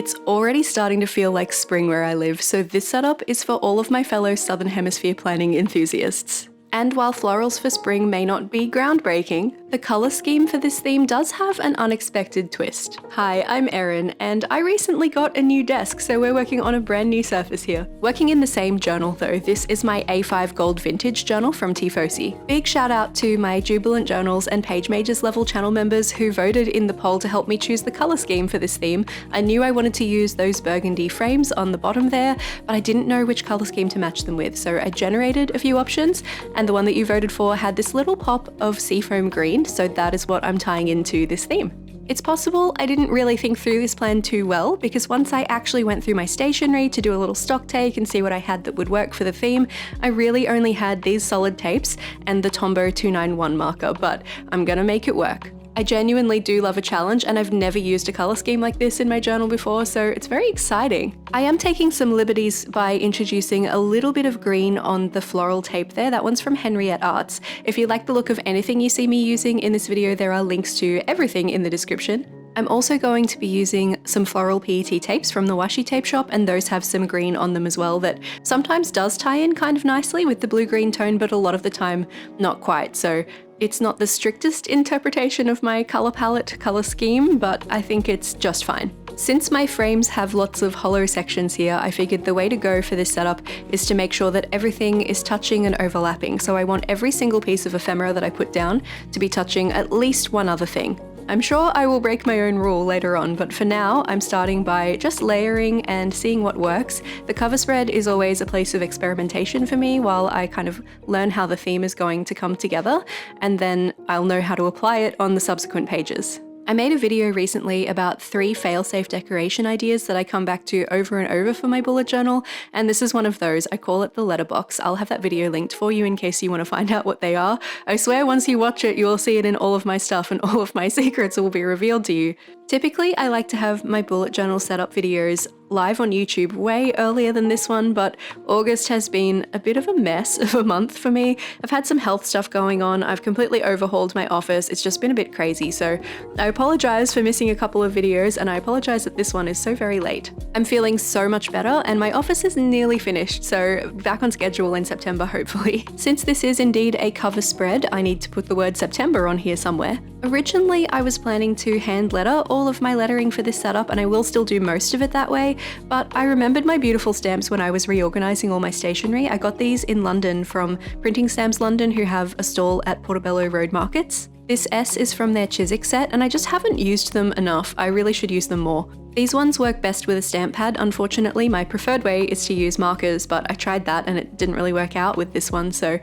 It's already starting to feel like spring where I live, so this setup is for all of my fellow Southern Hemisphere planning enthusiasts. And while florals for spring may not be groundbreaking, the colour scheme for this theme does have an unexpected twist. Hi, I'm Erin, and I recently got a new desk, so we're working on a brand new surface here. Working in the same journal though, this is my A5 Gold Vintage journal from TIEFOSSI. Big shout out to my Jubilant Journals and Page Majors level channel members who voted in the poll to help me choose the colour scheme for this theme. I knew I wanted to use those burgundy frames on the bottom there, but I didn't know which colour scheme to match them with, so I generated a few options, and the one that you voted for had this little pop of seafoam green, so that is what I'm tying into this theme. It's possible I didn't really think through this plan too well, because once I actually went through my stationery to do a little stock take and see what I had that would work for the theme, I really only had these solid tapes and the Tombow 291 marker, but I'm gonna make it work. I genuinely do love a challenge, and I've never used a colour scheme like this in my journal before, so it's very exciting. I am taking some liberties by introducing a little bit of green on the floral tape there. That one's from Henriette Arts. If you like the look of anything you see me using in this video, there are links to everything in the description. I'm also going to be using some floral PET tapes from the Washi tape shop, and those have some green on them as well that sometimes does tie in kind of nicely with the blue-green tone, but a lot of the time not quite. So it's not the strictest interpretation of my colour palette, colour scheme, but I think it's just fine. Since my frames have lots of hollow sections here, I figured the way to go for this setup is to make sure that everything is touching and overlapping. So I want every single piece of ephemera that I put down to be touching at least one other thing. I'm sure I will break my own rule later on, but for now I'm starting by just layering and seeing what works. The cover spread is always a place of experimentation for me while I kind of learn how the theme is going to come together, and then I'll know how to apply it on the subsequent pages. I made a video recently about 3 fail-safe decoration ideas that I come back to over and over for my bullet journal, and this is one of those. I call it the letterbox. I'll have that video linked for you in case you want to find out what they are. I swear once you watch it, you will see it in all of my stuff and all of my secrets will be revealed to you. Typically, I like to have my bullet journal setup videos live on YouTube way earlier than this one, but August has been a bit of a mess of a month for me. I've had some health stuff going on. I've completely overhauled my office. It's just been a bit crazy, so I apologize for missing a couple of videos, and I apologize that this one is so very late. I'm feeling so much better, and my office is nearly finished, so back on schedule in September, hopefully. Since this is indeed a cover spread, I need to put the word September on here somewhere. Originally, I was planning to hand letter all of my lettering for this setup, and I will still do most of it that way, but I remembered my beautiful stamps when I was reorganizing all my stationery. I got these in London from Printing Stamps London, who have a stall at Portobello Road Markets. This S is from their Chiswick set, and I just haven't used them enough. I really should use them more. These ones work best with a stamp pad. Unfortunately, my preferred way is to use markers, but I tried that and it didn't really work out with this one, so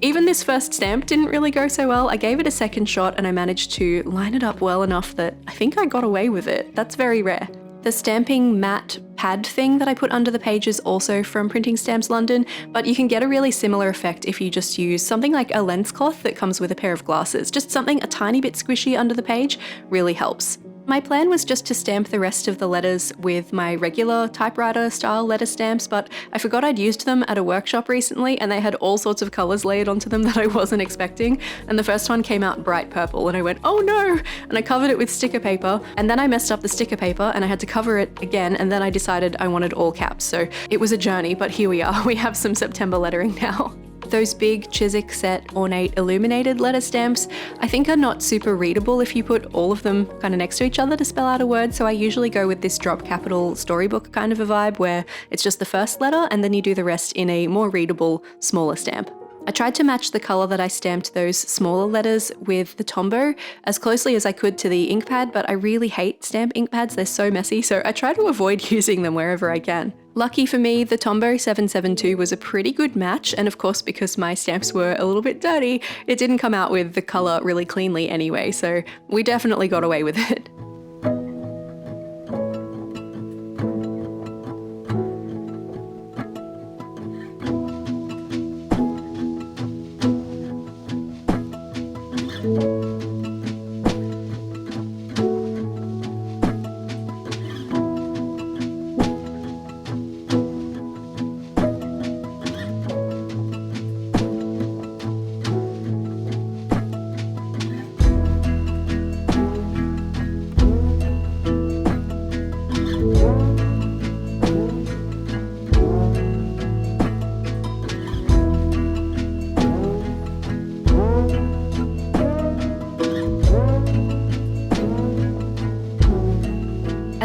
even this first stamp didn't really go so well. I gave it a second shot and I managed to line it up well enough that I think I got away with it. That's very rare. The stamping matte pad thing that I put under the page is also from Printing Stamps London, but you can get a really similar effect if you just use something like a lens cloth that comes with a pair of glasses. Just something a tiny bit squishy under the page really helps. My plan was just to stamp the rest of the letters with my regular typewriter style letter stamps, but I forgot I'd used them at a workshop recently and they had all sorts of colours layered onto them that I wasn't expecting, and the first one came out bright purple and I went, oh no! And I covered it with sticker paper, and then I messed up the sticker paper and I had to cover it again, and then I decided I wanted all caps, so it was a journey, but here we are. We have some September lettering now. Those big Chiswick set ornate illuminated letter stamps I think are not super readable if you put all of them kind of next to each other to spell out a word, so I usually go with this drop capital storybook kind of a vibe where it's just the first letter and then you do the rest in a more readable, smaller stamp. I tried to match the colour that I stamped those smaller letters with the Tombow as closely as I could to the ink pad, but I really hate stamp ink pads, they're so messy, so I try to avoid using them wherever I can. Lucky for me, the Tombow 772 was a pretty good match, and of course because my stamps were a little bit dirty, it didn't come out with the colour really cleanly anyway, so we definitely got away with it.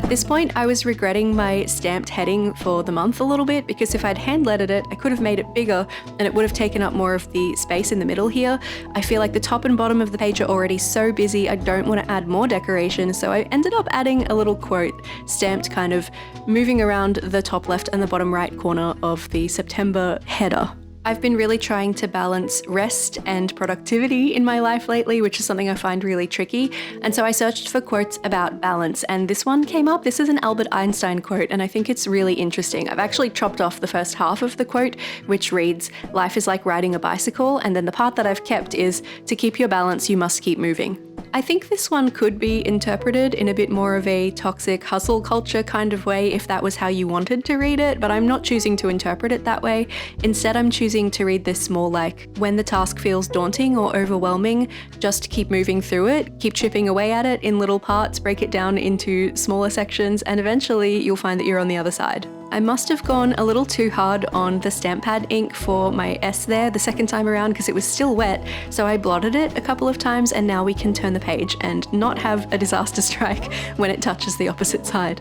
At this point, I was regretting my stamped heading for the month a little bit, because if I'd hand-lettered it, I could have made it bigger and it would have taken up more of the space in the middle here. I feel like the top and bottom of the page are already so busy, I don't want to add more decoration, so I ended up adding a little quote stamped kind of moving around the top left and the bottom right corner of the September header. I've been really trying to balance rest and productivity in my life lately, which is something I find really tricky. And so I searched for quotes about balance, and this one came up. This is an Albert Einstein quote, and I think it's really interesting. I've actually chopped off the first half of the quote, which reads, "Life is like riding a bicycle," and then the part that I've kept is, "To keep your balance, you must keep moving." I think this one could be interpreted in a bit more of a toxic hustle culture kind of way if that was how you wanted to read it, but I'm not choosing to interpret it that way. Instead, I'm choosing to read this more like, when the task feels daunting or overwhelming, just keep moving through it, keep chipping away at it in little parts, break it down into smaller sections, and eventually you'll find that you're on the other side. I must have gone a little too hard on the stamp pad ink for my S there the second time around because it was still wet, so I blotted it a couple of times, and now we can turn the page and not have a disaster strike when it touches the opposite side.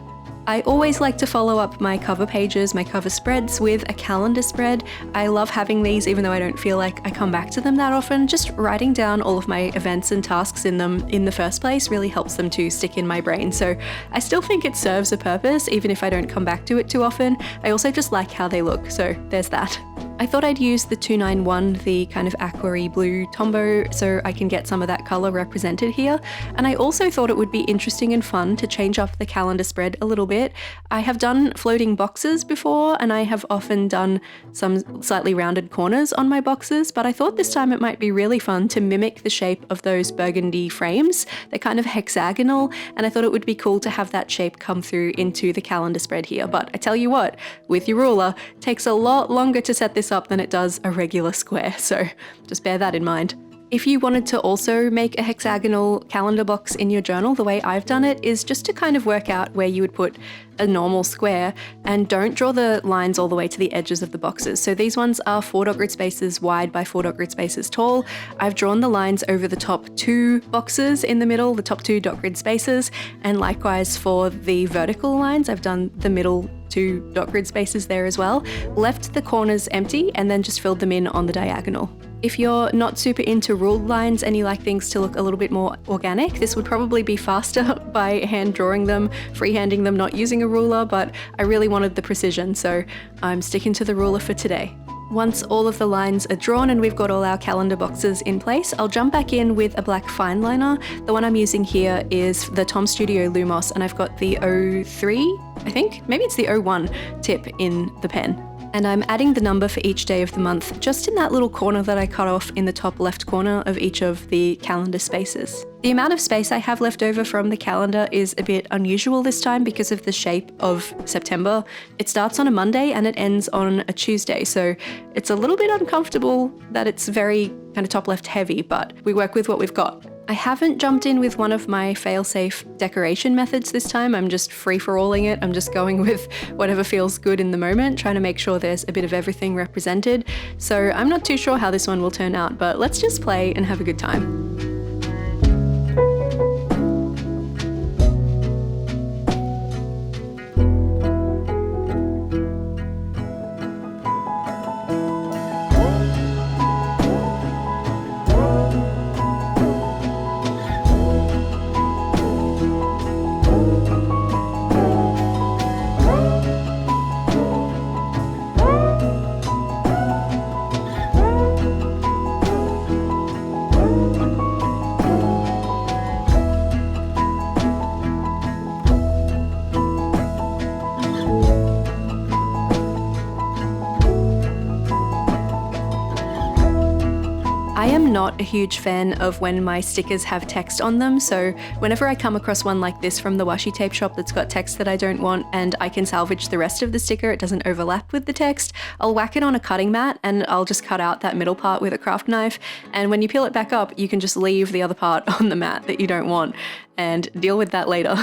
I always like to follow up my cover pages, my cover spreads, with a calendar spread. I love having these even though I don't feel like I come back to them that often. Just writing down all of my events and tasks in them in the first place really helps them to stick in my brain. So I still think it serves a purpose even if I don't come back to it too often. I also just like how they look, so there's that. I thought I'd use the 291, the kind of aqua-y blue Tombow, so I can get some of that colour represented here. And I also thought it would be interesting and fun to change up the calendar spread a little bit. I have done floating boxes before, and I have often done some slightly rounded corners on my boxes, but I thought this time it might be really fun to mimic the shape of those burgundy frames. They're kind of hexagonal, and I thought it would be cool to have that shape come through into the calendar spread here. But I tell you what, with your ruler, it takes a lot longer to set this up than it does a regular square, so just bear that in mind. If you wanted to also make a hexagonal calendar box in your journal, the way I've done it is just to kind of work out where you would put a normal square, and don't draw the lines all the way to the edges of the boxes. So these ones are 4 dot grid spaces wide by 4 dot grid spaces tall. I've drawn the lines over the top 2 boxes in the middle, the top 2 dot grid spaces, and likewise for the vertical lines, I've done the middle 2 dot grid spaces there as well. Left the corners empty and then just filled them in on the diagonal. If you're not super into ruled lines and you like things to look a little bit more organic, this would probably be faster by hand drawing them, freehanding them, not using a ruler, but I really wanted the precision, so I'm sticking to the ruler for today. Once all of the lines are drawn and we've got all our calendar boxes in place, I'll jump back in with a black fine liner. The one I'm using here is the Tom Studio Lumos, and I've got the 03, I think? Maybe it's the 01 tip in the pen. And I'm adding the number for each day of the month just in that little corner that I cut off in the top left corner of each of the calendar spaces. The amount of space I have left over from the calendar is a bit unusual this time because of the shape of September. It starts on a Monday and it ends on a Tuesday, so it's a little bit uncomfortable that it's very kind of top left heavy, but we work with what we've got. I haven't jumped in with one of my fail-safe decoration methods this time. I'm just free-for-alling it. I'm just going with whatever feels good in the moment, trying to make sure there's a bit of everything represented. So I'm not too sure how this one will turn out, but let's just play and have a good time. I am not a huge fan of when my stickers have text on them, so whenever I come across one like this from the washi tape shop that's got text that I don't want and I can salvage the rest of the sticker, it doesn't overlap with the text, I'll whack it on a cutting mat and I'll just cut out that middle part with a craft knife, and when you peel it back up you can just leave the other part on the mat that you don't want and deal with that later.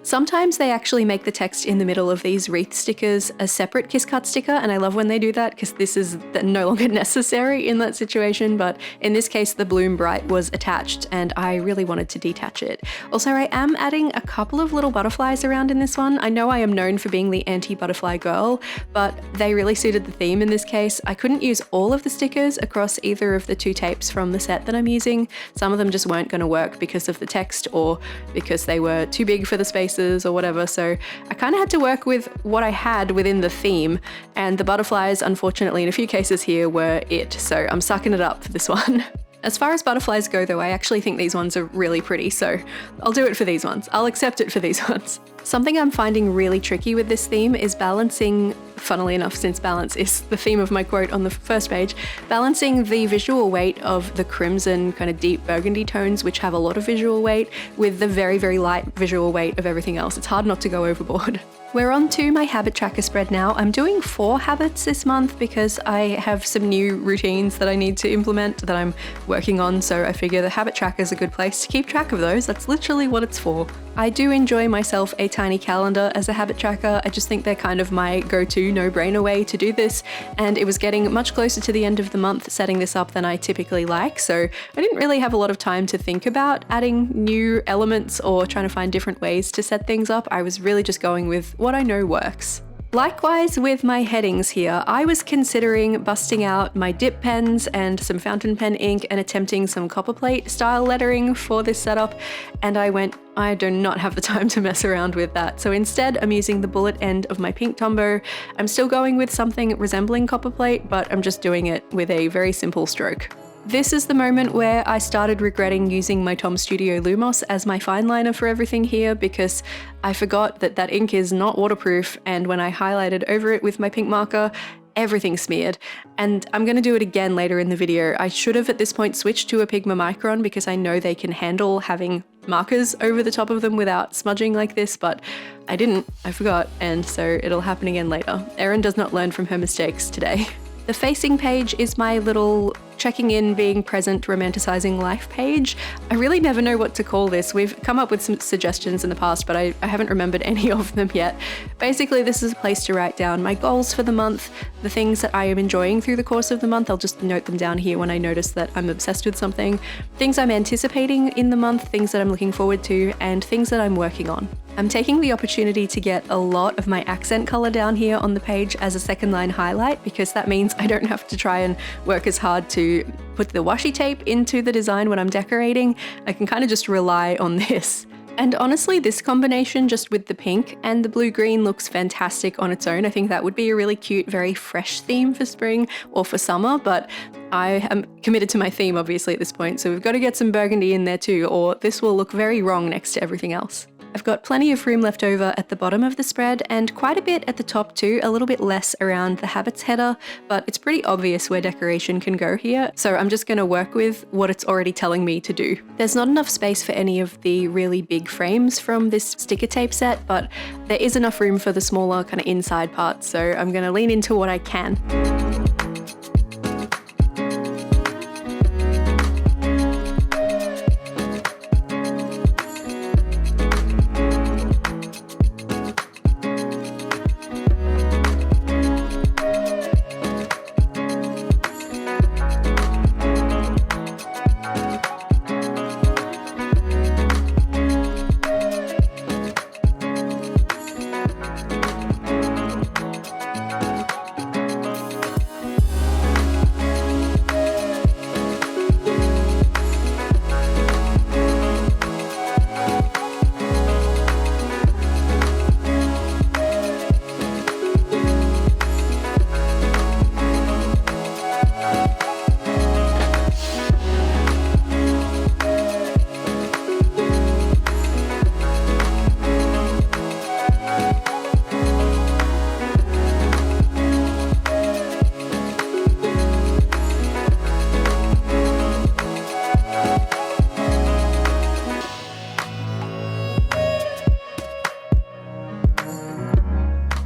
Sometimes they actually make the text in the middle of these wreath stickers a separate kiss cut sticker, and I love when they do that because this is no longer necessary in that situation, but in this case the Bloom Bright was attached and I really wanted to detach it. Also, I am adding a couple of little butterflies around in this one. I know I am known for being the anti-butterfly girl, but they really suited the theme in this case. I couldn't use all of the stickers across either of the 2 tapes from the set that I'm using. Some of them just weren't going to work because of the text or because they were too big for the spaces or whatever, so I kind of had to work with what I had within the theme, and the butterflies, unfortunately, in a few cases here were it, so I'm sucking it up for this one. As far as butterflies go though, I actually think these ones are really pretty, so I'll do it for these ones. I'll accept it for these ones. Something I'm finding really tricky with this theme is balancing, funnily enough, since balance is the theme of my quote on the first page, balancing the visual weight of the crimson kind of deep burgundy tones, which have a lot of visual weight, with the very, very light visual weight of everything else. It's hard not to go overboard. We're on to my habit tracker spread now. I'm doing 4 habits this month because I have some new routines that I need to implement that I'm working on, so I figure the habit tracker is a good place to keep track of those. That's literally what it's for. I do enjoy myself a tiny calendar as a habit tracker. I just think they're kind of my go-to no-brainer way to do this, and it was getting much closer to the end of the month setting this up than I typically like, so I didn't really have a lot of time to think about adding new elements or trying to find different ways to set things up. I was really just going with what I know works. Likewise with my headings here, I was considering busting out my dip pens and some fountain pen ink and attempting some copperplate style lettering for this setup, and I do not have the time to mess around with that. So instead I'm using the bullet end of my pink Tombow. I'm still going with something resembling copperplate, but I'm just doing it with a very simple stroke. This is the moment where I started regretting using my Tom Studio Lumos as my fine liner for everything here, because I forgot that that ink is not waterproof, and when I highlighted over it with my pink marker, everything smeared. And I'm going to do it again later in the video. I should have at this point switched to a Pigma Micron because I know they can handle having markers over the top of them without smudging like this, but I didn't, I forgot, and so it'll happen again later. Erin does not learn from her mistakes today. The facing page is my little checking in, being present, romanticizing life page. I really never know what to call this. We've come up with some suggestions in the past, but I haven't remembered any of them yet. Basically, this is a place to write down my goals for the month, the things that I am enjoying through the course of the month. I'll just note them down here when I notice that I'm obsessed with something, things I'm anticipating in the month, things that I'm looking forward to, and things that I'm working on. I'm taking the opportunity to get a lot of my accent color down here on the page as a second line highlight, because that means I don't have to try and work as hard to put the washi tape into the design when I'm decorating. I can kind of just rely on this. And honestly, this combination just with the pink and the blue-green looks fantastic on its own. I think that would be a really cute, very fresh theme for spring or for summer, but I am committed to my theme obviously at this point, so we've got to get some burgundy in there too, or this will look very wrong next to everything else. I've got plenty of room left over at the bottom of the spread and quite a bit at the top too, a little bit less around the habits header, but it's pretty obvious where decoration can go here, so I'm just going to work with what it's already telling me to do. There's not enough space for any of the really big frames from this sticker tape set, but there is enough room for the smaller kind of inside parts, so I'm going to lean into what I can.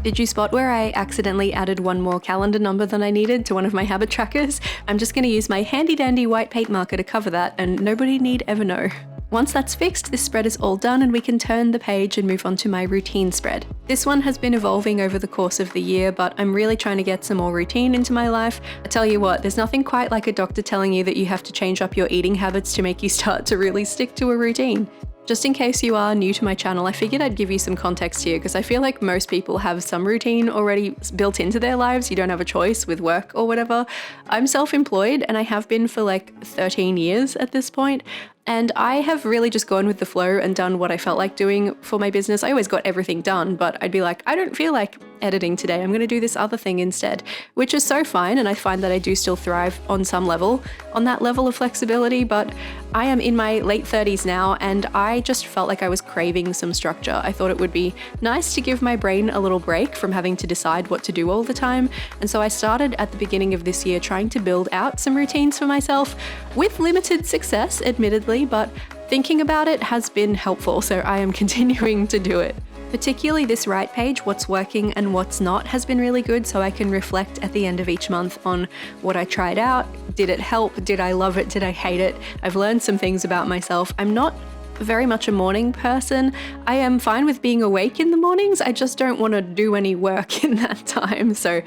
Did you spot where I accidentally added one more calendar number than I needed to one of my habit trackers? I'm just going to use my handy dandy white paint marker to cover that, and nobody need ever know. Once that's fixed, this spread is all done and we can turn the page and move on to my routine spread. This one has been evolving over the course of the year, but I'm really trying to get some more routine into my life. I tell you what, there's nothing quite like a doctor telling you that you have to change up your eating habits to make you start to really stick to a routine. Just in case you are new to my channel, I figured I'd give you some context here because I feel like most people have some routine already built into their lives. You don't have a choice with work or whatever. I'm self-employed and I have been for like 13 years at this point. And I have really just gone with the flow and done what I felt like doing for my business. I always got everything done, but I'd be like, I don't feel like editing today. I'm going to do this other thing instead, which is so fine. And I find that I do still thrive on some level, on that level of flexibility, but I am in my late 30s now and I just felt like I was craving some structure. I thought it would be nice to give my brain a little break from having to decide what to do all the time. And so I started at the beginning of this year trying to build out some routines for myself with limited success, admittedly, but thinking about it has been helpful, so I am continuing to do it. Particularly this right page, what's working and what's not, has been really good, so I can reflect at the end of each month on what I tried out. Did it help? Did I love it? Did I hate it? I've learned some things about myself. I'm not very much a morning person. I am fine with being awake in the mornings. I just don't want to do any work in that time. So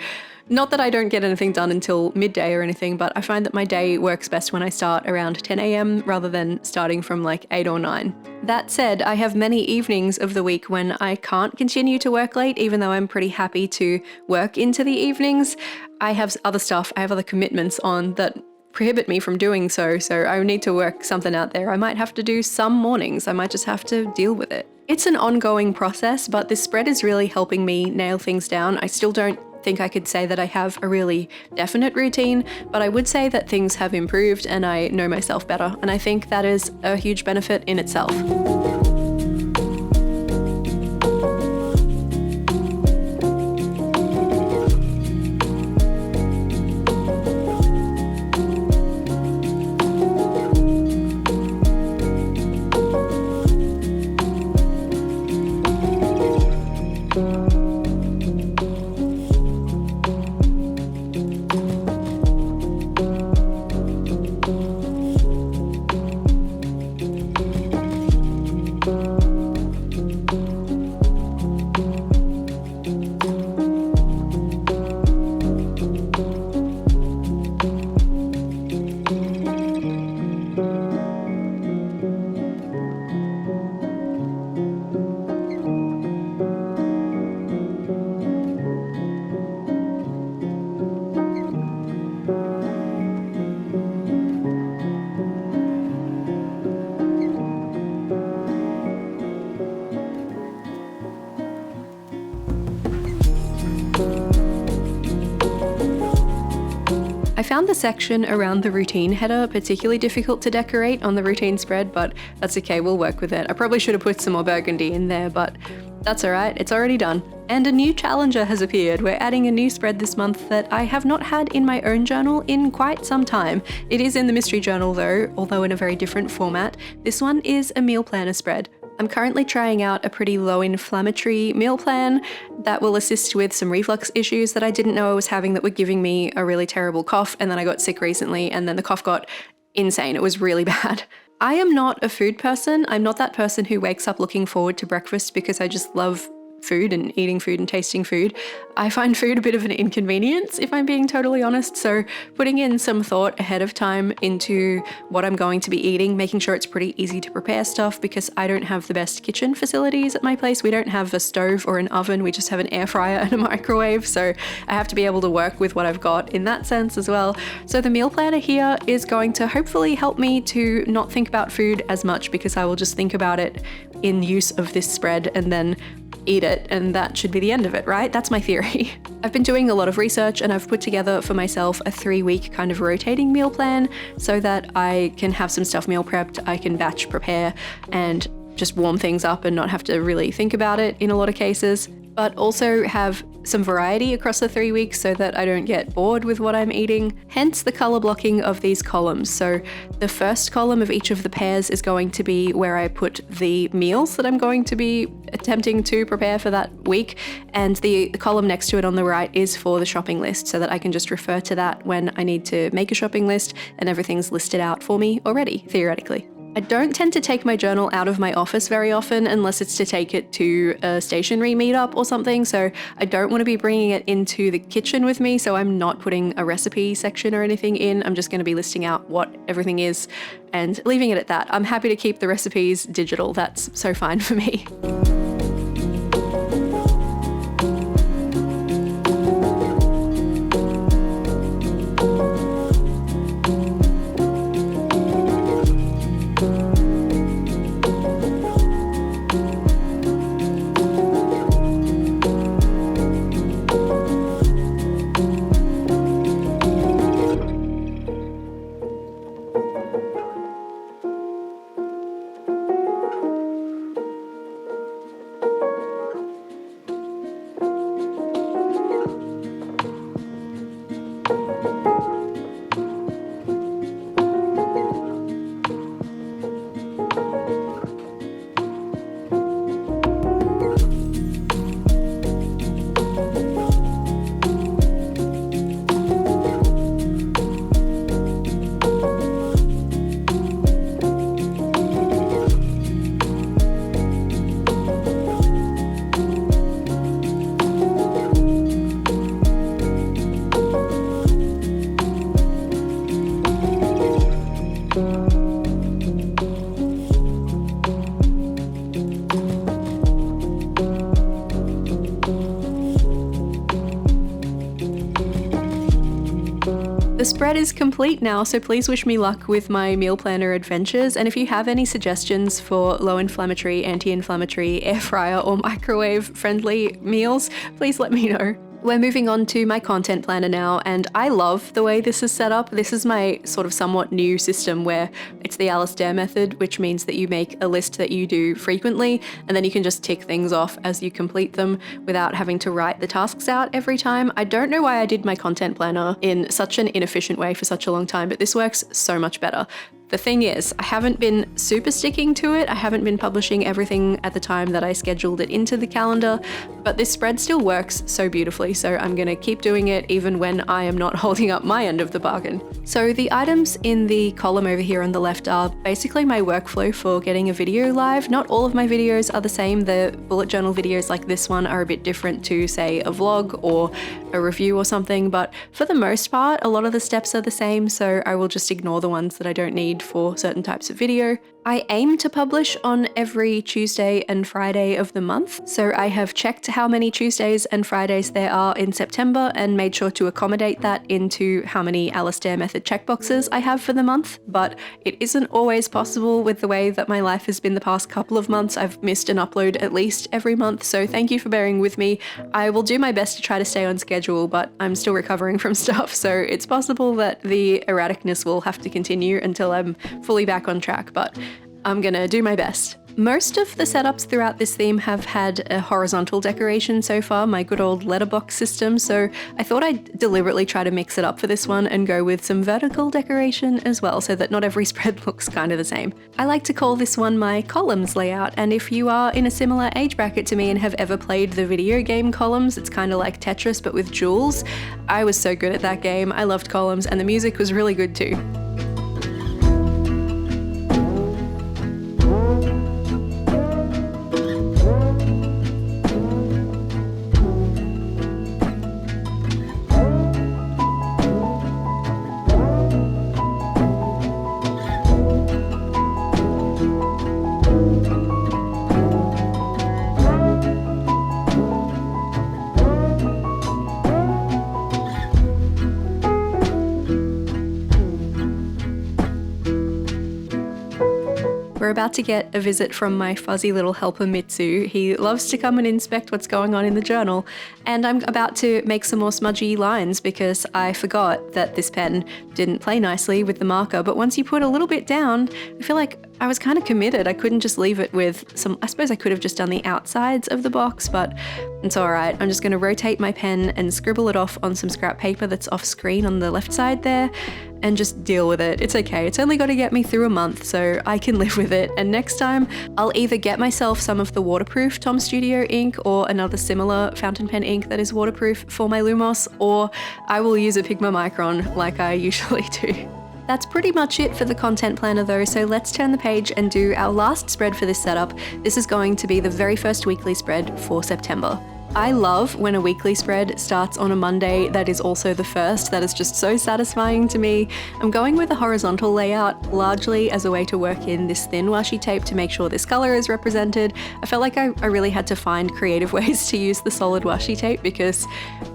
not that I don't get anything done until midday or anything, but I find that my day works best when I start around 10 a.m. rather than starting from like 8 or 9. That said, I have many evenings of the week when I can't continue to work late, even though I'm pretty happy to work into the evenings. I have other stuff, I have other commitments on that prohibit me from doing so I need to work something out there. I might have to do some mornings, I might just have to deal with it. It's an ongoing process, but this spread is really helping me nail things down. I still don't think I could say that I have a really definite routine, but I would say that things have improved and I know myself better, and I think that is a huge benefit in itself. I found the section around the routine header particularly difficult to decorate on the routine spread, but that's okay, we'll work with it. I probably should have put some more burgundy in there, but that's alright, it's already done. And a new challenger has appeared. We're adding a new spread this month that I have not had in my own journal in quite some time. It is in the mystery journal though, although in a very different format. This one is a meal planner spread. I'm currently trying out a pretty low inflammatory meal plan that will assist with some reflux issues that I didn't know I was having that were giving me a really terrible cough, and then I got sick recently and then the cough got insane. It was really bad. I am not a food person. I'm not that person who wakes up looking forward to breakfast because I just love food and eating food and tasting food. I find food a bit of an inconvenience, if I'm being totally honest, so putting in some thought ahead of time into what I'm going to be eating, making sure it's pretty easy to prepare stuff, because I don't have the best kitchen facilities at my place. We don't have a stove or an oven, we just have an air fryer and a microwave, so I have to be able to work with what I've got in that sense as well. So the meal planner here is going to hopefully help me to not think about food as much, because I will just think about it in use of this spread and then eat it, and that should be the end of it, right? That's my theory. I've been doing a lot of research and I've put together for myself a 3-week kind of rotating meal plan so that I can have some stuff meal prepped, I can batch prepare and just warm things up and not have to really think about it in a lot of cases, but also have some variety across the 3 weeks so that I don't get bored with what I'm eating. Hence the color blocking of these columns. So the first column of each of the pairs is going to be where I put the meals that I'm going to be attempting to prepare for that week, and the column next to it on the right is for the shopping list, so that I can just refer to that when I need to make a shopping list and everything's listed out for me already, theoretically. I don't tend to take my journal out of my office very often unless it's to take it to a stationery meetup or something, so I don't want to be bringing it into the kitchen with me, so I'm not putting a recipe section or anything in. I'm just going to be listing out what everything is and leaving it at that. I'm happy to keep the recipes digital, that's so fine for me. The spread is complete now, so please wish me luck with my meal planner adventures, and if you have any suggestions for low inflammatory, anti-inflammatory, air fryer or microwave friendly meals, please let me know. We're moving on to my content planner now, and I love the way this is set up. This is my sort of somewhat new system where it's the Alistair method, which means that you make a list that you do frequently, and then you can just tick things off as you complete them without having to write the tasks out every time. I don't know why I did my content planner in such an inefficient way for such a long time, but this works so much better. The thing is, I haven't been super sticking to it. I haven't been publishing everything at the time that I scheduled it into the calendar, but this spread still works so beautifully, so I'm gonna keep doing it even when I am not holding up my end of the bargain. So the items in the column over here on the left are basically my workflow for getting a video live. Not all of my videos are the same. The bullet journal videos like this one are a bit different to, say, a vlog or a review or something, but for the most part, a lot of the steps are the same, so I will just ignore the ones that I don't need for certain types of video. I aim to publish on every Tuesday and Friday of the month, so I have checked how many Tuesdays and Fridays there are in September and made sure to accommodate that into how many Alistair method checkboxes I have for the month, but it isn't always possible with the way that my life has been the past couple of months. I've missed an upload at least every month, so thank you for bearing with me. I will do my best to try to stay on schedule, but I'm still recovering from stuff, so it's possible that the erraticness will have to continue until I'm fully back on track, but I'm gonna do my best. Most of the setups throughout this theme have had a horizontal decoration so far, my good old letterbox system, so I thought I'd deliberately try to mix it up for this one and go with some vertical decoration as well, so that not every spread looks kind of the same. I like to call this one my columns layout, and if you are in a similar age bracket to me and have ever played the video game Columns, it's kind of like Tetris but with jewels. I was so good at that game, I loved Columns, and the music was really good too. We're about to get a visit from my fuzzy little helper Mitsu. He loves to come and inspect what's going on in the journal, and I'm about to make some more smudgy lines because I forgot that this pen didn't play nicely with the marker, but once you put a little bit down, I feel like I was kind of committed. I couldn't just leave it with some, I suppose I could have just done the outsides of the box, but it's all right. I'm just going to rotate my pen and scribble it off on some scrap paper that's off screen on the left side there and just deal with it. It's okay. It's only got to get me through a month, so I can live with it. And next time I'll either get myself some of the waterproof Tom Studio ink or another similar fountain pen ink that is waterproof for my Lumos, or I will use a Pigma Micron like I usually do. That's pretty much it for the content planner though, so let's turn the page and do our last spread for this setup. This is going to be the very first weekly spread for September. I love when a weekly spread starts on a Monday that is also the first. That is just so satisfying to me. I'm going with a horizontal layout largely as a way to work in this thin washi tape to make sure this color is represented. I felt like I really had to find creative ways to use the solid washi tape because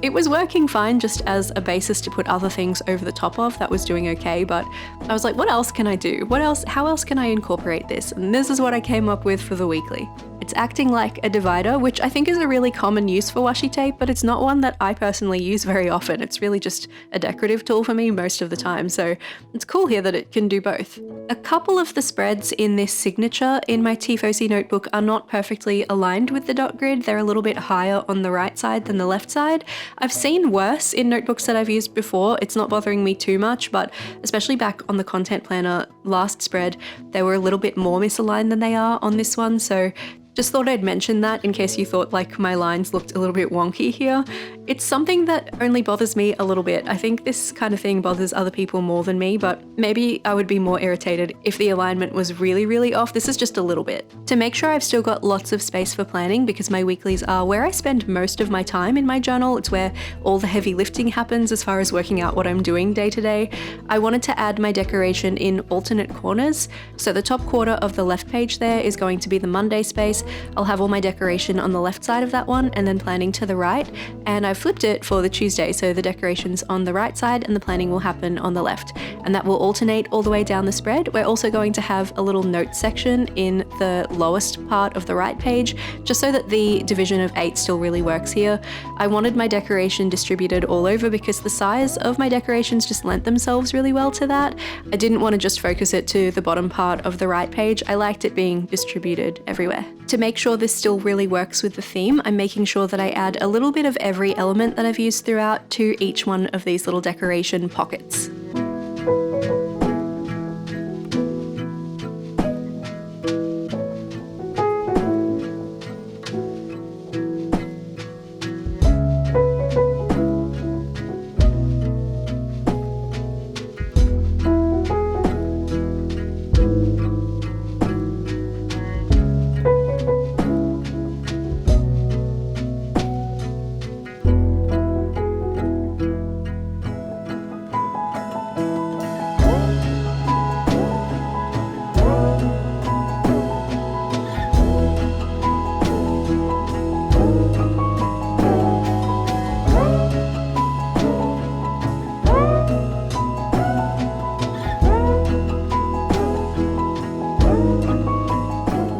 it was working fine just as a basis to put other things over the top of. That was doing okay, but I was like, what else can I do? How else can I incorporate this? And this is what I came up with for the weekly. It's acting like a divider, which I think is a really common use for washi tape, but it's not one that I personally use very often. It's really just a decorative tool for me most of the time, so it's cool here that it can do both. A couple of the spreads in this signature in my TIEFOSSI notebook are not perfectly aligned with the dot grid. They're a little bit higher on the right side than the left side. I've seen worse in notebooks that I've used before. It's not bothering me too much, but especially back on the content planner last spread, they were a little bit more misaligned than they are on this one, so just thought I'd mention that in case you thought like my lines looked a little bit wonky here. It's something that only bothers me a little bit. I think this kind of thing bothers other people more than me, but maybe I would be more irritated if the alignment was really, really off. This is just a little bit. To make sure I've still got lots of space for planning, because my weeklies are where I spend most of my time in my journal. It's where all the heavy lifting happens as far as working out what I'm doing day to day. I wanted to add my decoration in alternate corners. So the top quarter of the left page there is going to be the Monday space. I'll have all my decoration on the left side of that one and then planning to the right, and I've flipped it for the Tuesday, so the decoration's on the right side and the planning will happen on the left, and that will alternate all the way down the spread. We're also going to have a little note section in the lowest part of the right page, just so that the division of 8 still really works here. I wanted my decoration distributed all over because the size of my decorations just lent themselves really well to that. I didn't want to just focus it to the bottom part of the right page. I liked it being distributed everywhere. To make sure this still really works with the theme, I'm making sure that I add a little bit of every element that I've used throughout to each one of these little decoration pockets.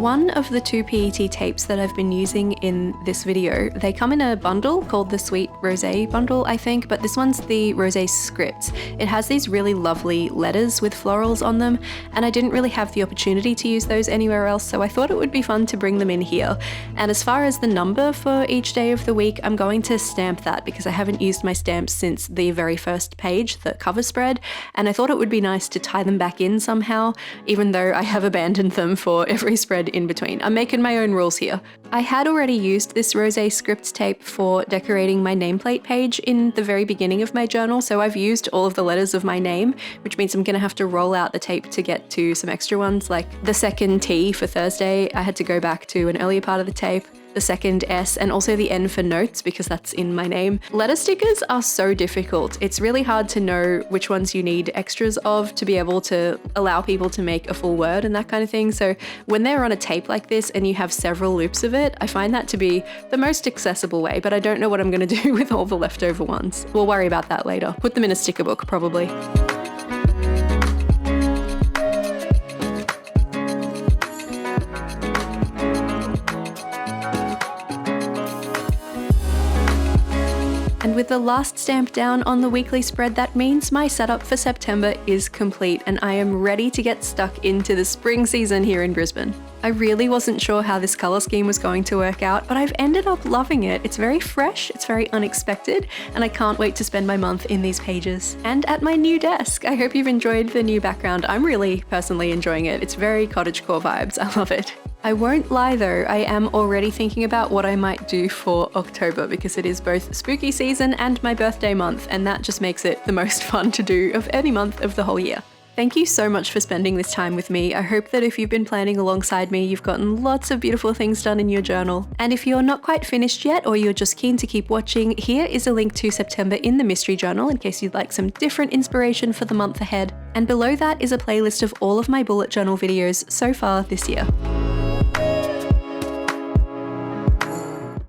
One of the 2 PET tapes that I've been using in this video, they come in a bundle called the Sweet Rosé bundle, I think, but this one's the Rosé Scripts. It has these really lovely letters with florals on them, and I didn't really have the opportunity to use those anywhere else, so I thought it would be fun to bring them in here. And as far as the number for each day of the week, I'm going to stamp that because I haven't used my stamps since the very first page, the cover spread, and I thought it would be nice to tie them back in somehow, even though I have abandoned them for every spread in between. I'm making my own rules here. I had already used this Rosé Scripts tape for decorating my nameplate page in the very beginning of my journal, so I've used all of the letters of my name, which means I'm gonna have to roll out the tape to get to some extra ones, like the second T for Thursday. I had to go back to an earlier part of the tape, the second S, and also the N for notes because that's in my name. Letter stickers are so difficult. It's really hard to know which ones you need extras of to be able to allow people to make a full word and that kind of thing. So when they're on a tape like this and you have several loops of it, I find that to be the most accessible way, but I don't know what I'm gonna do with all the leftover ones. We'll worry about that later. Put them in a sticker book, probably. And with the last stamp down on the weekly spread, that means my setup for September is complete and I am ready to get stuck into the spring season here in Brisbane. I really wasn't sure how this colour scheme was going to work out, but I've ended up loving it. It's very fresh, it's very unexpected, and I can't wait to spend my month in these pages. And at my new desk. I hope you've enjoyed the new background. I'm really personally enjoying it. It's very cottagecore vibes. I love it. I won't lie though, I am already thinking about what I might do for October because it is both spooky season and my birthday month, and that just makes it the most fun to do of any month of the whole year. Thank you so much for spending this time with me. I hope that if you've been planning alongside me, you've gotten lots of beautiful things done in your journal. And if you're not quite finished yet, or you're just keen to keep watching, here is a link to September in the Mystery Journal in case you'd like some different inspiration for the month ahead. And below that is a playlist of all of my bullet journal videos so far this year.